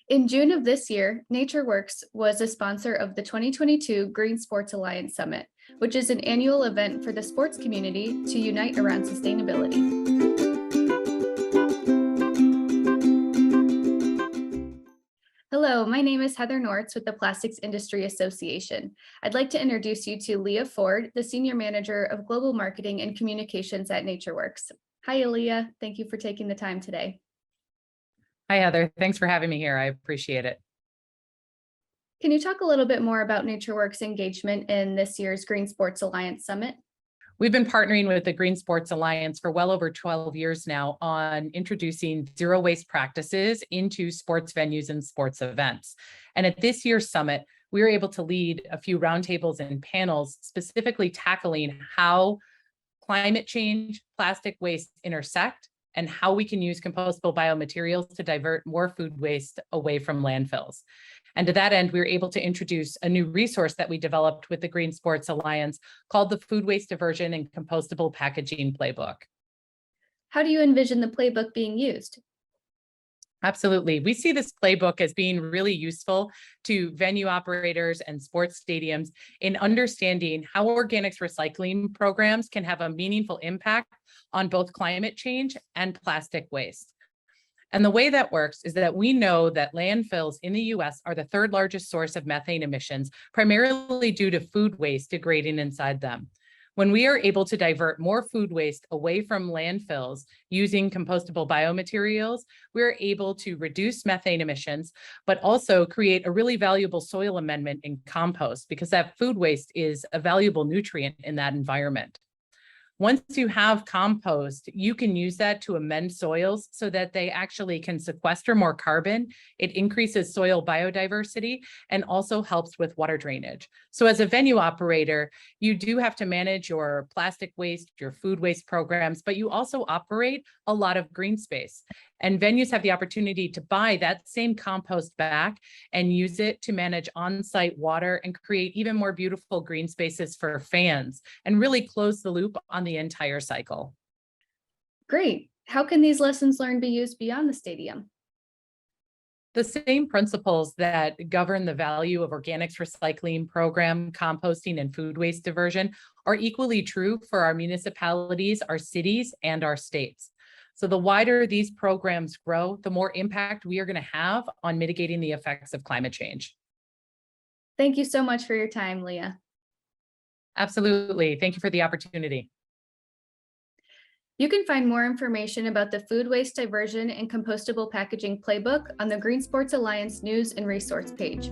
In June of this year, NatureWorks was a sponsor of the 2022 Green Sports Alliance Summit, which is an annual event for the sports community to unite around sustainability. Hello, my name is Heather Nortz with the Plastics Industry Association. I'd like to introduce you to Leah Ford, the Senior Manager of Global Marketing and Communications at NatureWorks. Hi, Leah. Thank you for taking the time today. Hi, Heather. Thanks for having me here. I appreciate it. Can you talk a little bit more about NatureWorks' engagement in this year's Green Sports Alliance Summit? We've been partnering with the Green Sports Alliance for well over 12 years now on introducing zero waste practices into sports venues and sports events. And at this year's summit, we were able to lead a few roundtables and panels specifically tackling how climate change, plastic waste intersect, and how we can use compostable biomaterials to divert more food waste away from landfills. And to that end, we were able to introduce a new resource that we developed with the Green Sports Alliance called the Food Waste Diversion and Compostable Packaging Playbook. How do you envision the playbook being used? Absolutely. We see this playbook as being really useful to venue operators and sports stadiums in understanding how organics recycling programs can have a meaningful impact on both climate change and plastic waste. And the way that works is that we know that landfills in the US are the third largest source of methane emissions, primarily due to food waste degrading inside them. When we are able to divert more food waste away from landfills using compostable biomaterials, we're able to reduce methane emissions, but also create a really valuable soil amendment in compost because that food waste is a valuable nutrient in that environment. Once you have compost, you can use that to amend soils so that they actually can sequester more carbon. It increases soil biodiversity and also helps with water drainage. So as a venue operator, you do have to manage your plastic waste, your food waste programs, but you also operate a lot of green space. And venues have the opportunity to buy that same compost back and use it to manage on-site water and create even more beautiful green spaces for fans and really close the loop on the entire cycle. Great. How can these lessons learned be used beyond the stadium? The same principles that govern the value of organics recycling program, composting, and food waste diversion are equally true for our municipalities, our cities, and our states. So the wider these programs grow, the more impact we are going to have on mitigating the effects of climate change. Thank you so much for your time, Leah. Absolutely. Thank you for the opportunity. You can find more information about the Food Waste Diversion and Compostable Packaging Playbook on the Green Sports Alliance News and Resource page.